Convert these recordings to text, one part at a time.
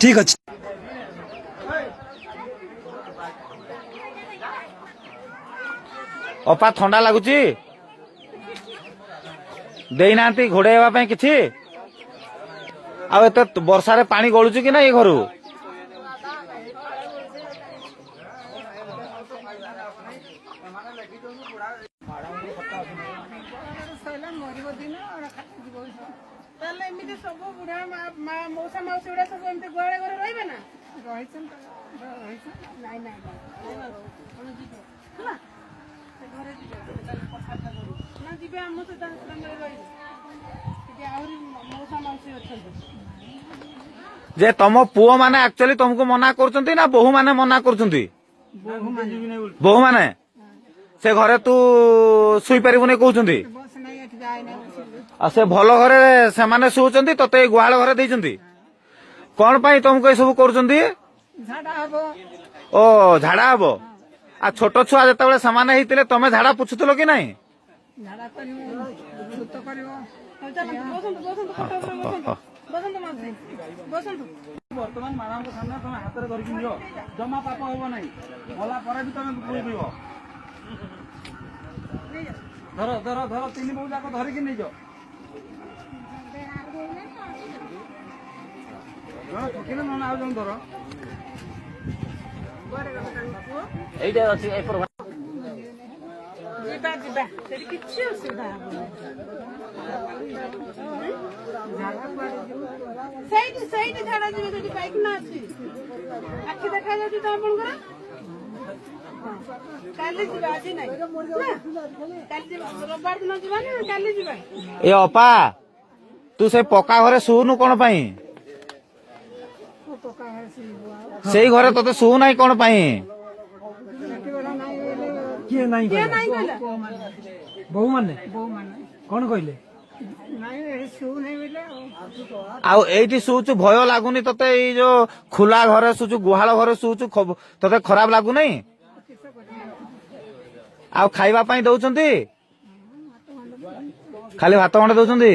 ठीक अच्छे अपा थंडा लगुच देना घोड़े किसी आते वर्षा पानी गलुच कि ना ये घर मौसा मौसी गुड़ा सब गुआड़े घर रही ना जे तुम पुओ माने एक्चुअली तुमको मना करछंती ना बहु माने मना करछंती बहु माने से घरे तू सुई परिबुने कहउछंती आ से भल घरे से माने सुउछंती तते गुहाल घरे देइछंती कोन पई तुमको ए सब करछंती ओ झाड़ा हबो आ छोट छुआ जेतेबेले समान हेतिले तमे झाड़ा पुछुतलो कि नाही बर्तमान मैडम को सामने तुम हाथ में धरिक नियो जमा पाप होबो नहीं भला पर भी तुम पुई पिबो धर धर धर तीन बहु जाक धरिक नहीं जो ठिकने न आ जम धर एइटा अछि ए पर जीवा जीवा तेरी किछि असुविधा ସେଇଠି ସେଇଠି ଝାଡା ଯିବେ ସେଠି ପାଇଖାନା ଅଛି ଆଖି ଦେଖାଯାଉଛି ତ ଆପଣଙ୍କର କାଲି ଯିବା ଆଜି ନାହିଁ କାଲି ଯିବା ରବିବାର ଦିନ ଯିବା ନା କାଲି ଯିବା ए अपा तू से पक्का घरे सुनु कोन पई सेई घरे तते सु नाही कोन पई किए नहीं କିଏ ନାହିଁ କହିଲା बहु माने कौन कहले आउ एइटी सुचु भय लागुनी तते ई जो खुला घरे सुचु गुहाल घरे सुचु तते खराब लागु नहीं आउ खाइबा पई दउचंती खाली भात खंडे दउचंती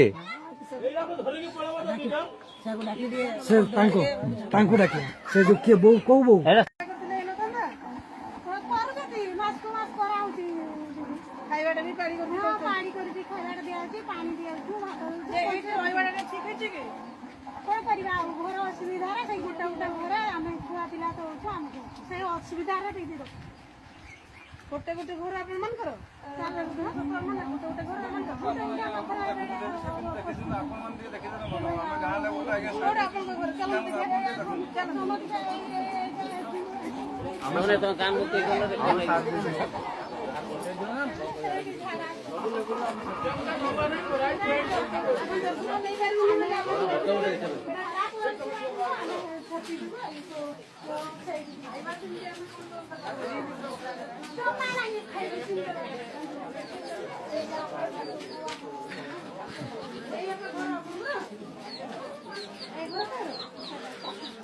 से तांको डाके से जो के बहु को बहु ଖାଇବାଟା ବି ପାଣି କରିଛି ଖାଇବାଟା ଦିଆଯାଉଛି ପାଣି ଦିଆଯାଉଛି ରହିବାଟା ଠିକ ଅଛି କି କଣ କରିବା ଆଉ ଘର ଅସୁବିଧାରେ ସେଇ ଗୋଟା ଗୋଟା ଘରେ ଆମେ ଛୁଆ ପିଲା ତ ଅଛୁ ଆମକୁ ସେଇ ଅସୁବିଧାରେ ଦେଇଦେବ ଗୋଟେ ଗୋଟେ ଘର ଆପଣ ମାନଙ୍କର ଗୋଟେ ଗୋଟେ ଘର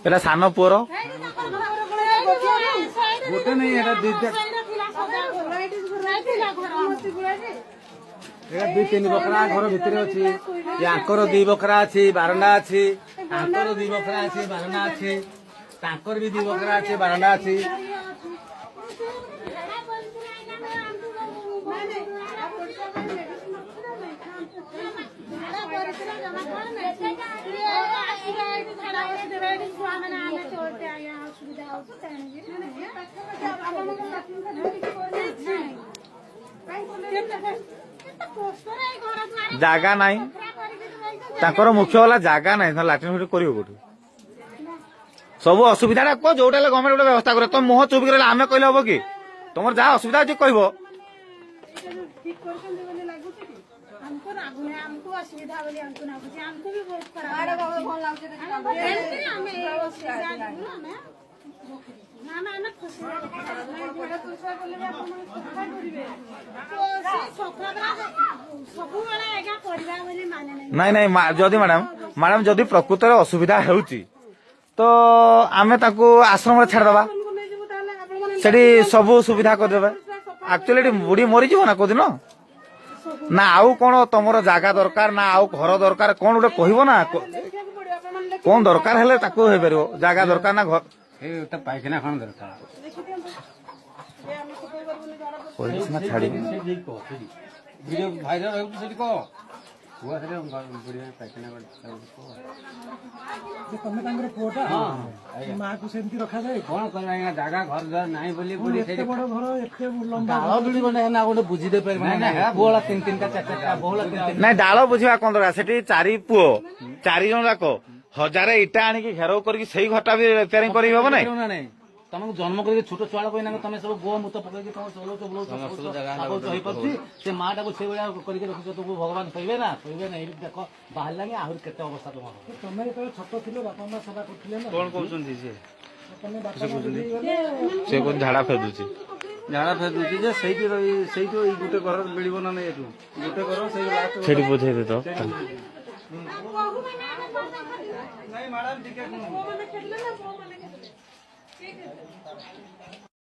एटा सान पुअर गोटे नहीं एटा दुई तीन बखरा घर भितर अच्छी याकर दी बखरा अच्छी बारंडा अच्छी आंकर दी बखरा अच्छी बारंडा अच्छी तांकर भी दी बखरा अच्छी बारंडा अच्छी जागा नहीं ताकर मुख्य वाला जागा नहीं लाट्रिन फैट्रिन करियो कोठी सब असुविधा को जोटा गवर्नमेंट गोटे व्यवस्था करे तुम मुह चुप करे आमे कहले हबो कि तुमर जहाँ असुविधा अछि कहबो हमको असुविधा बोली हमको ना बुझे हमको भी बहुत खराब भल लागे ना ना ना खुशी घोड़ा तुलसा बोले अपन सफा करिवे तो सफा सबु वाला एगा करबा बोली माने नहीं नहीं जदी मैडम जदी प्रकृत रे असुविधा हेउची तो आमे ताको आश्रम रे छाड़ दबा सेठी सब सुविधा कर देबे एक्चुअली बुढ़ी मरी जीव ना कोदिन ना आउ कोन तमरो जागा दरकार ना आउ घर दरकार कोन उडे कहबो ना କଣ ଦରକାର ହେଲେ ତାକୁ ହେଇପାରିବ ଜାଗା ଦରକାର ନା ଘର ଏଇଟା ପାଇଖାନା ଖଣ୍ଡ ଦରକାର କହିଲି ସିନା ଛାଡ଼ିବି ଭିଡ଼ିଓ ଭାଇରାଲ ହେଉଛି ସେଠି କହ କୁଆ ସେଠି ବଢ଼ିଆ ପାଇଖାନା ତମେ ତାଙ୍କର ପୁଅଟା ମାକୁ ସେମିତି ରଖାଯାଏ କଣ କରିବା ଆଜ୍ଞା ଜାଗା ଘର ଦ୍ୱାର ନାହିଁ ବୋଲି ବୁଢ଼ୀ ଏତେ ବଡ ଘର ଏତେ ଲମ୍ବା ଡାଳ ବିଡ଼ି ଗଣ୍ଡେ ନା ଗୋଟେ ବୁଝି ଦେଇ ପାରିବ ବୋହଳା ତିନି ତିନିଟା ଚାରି ଚାରିଟା ବୋହଳା ତିନି ତିନି ନାଇଁ ଡାଳ ବୁଝିବା କଣ ଦରକାର ସେଠି 4 ପୁଅ 4 ଜଣ ଯାକ 1000 ଇଟା ଆଣିକି ଘେରାଉ କରିକି ସେଇ ଘରଟା ବି ରିପେୟାରିଂ କରି ହବ ନାଇଁ ନାଇଁ ତମକୁ ଜନ୍ମ କରିକି ଛୋଟ ଛୁଆ କହିନା ତମେ ସବୁ ଗୋ ମୁତ ପକେଇକି ତମ ଚଲଉଛ ବୁଲଉଛ ହେଇପାରୁଛି ସେ ମା ଟାକୁ ସେଇଭଳିଆ କରିକି ରଖିଛ ତମକୁ ଭଗବାନ କହିବେ ନା ଏଇଠି ଦେଖ ବାହାରିଲାଣି ଆହୁରି କେତେ ଅବସ୍ଥା ତମର ତମେ ଯେତେବେଳେ ଛୋଟ ଥିଲ ବାପା ମା ସେବା କରୁଥିଲେ ନା କଣ କହୁଛନ୍ତି ସେ ତମେ ବାପା ମା ଗଲେ ସେ କଣ ଝାଡା ଫେଦୁଛି ଝାଡ଼ା ଫେରୁଛି ଯେ ସେଇଠି ସେଇଠୁ ଏଇ ଗୋଟେ ଘର ମିଳିବ ନା ନାଇଁ ଏଠୁ ଗୋଟେ ଘର ସେଇ ଲାଷ୍ଟ ସେଠି ବୁଝେଇଦେ ତ ନାଇଁ ମ୍ୟାଡାମ ଟିକେ